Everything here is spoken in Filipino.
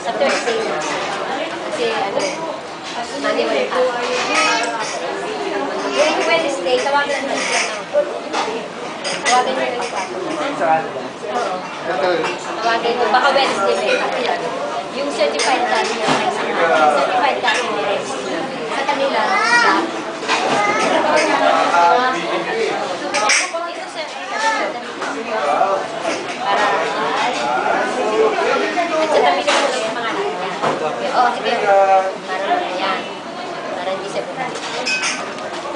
Sa Thursday na. Kasi ano, Monday mo yung during Wednesday, tawagan na siya. Tawagan niyo yung oo. Tawagan niyo. Baka Wednesday may yung certified copy niya. Certified copy niya. Sa kanila, para at sa tabi ko lang yung pangalan niya. Oo, sige. Para yan. Para hindi siya bumalik.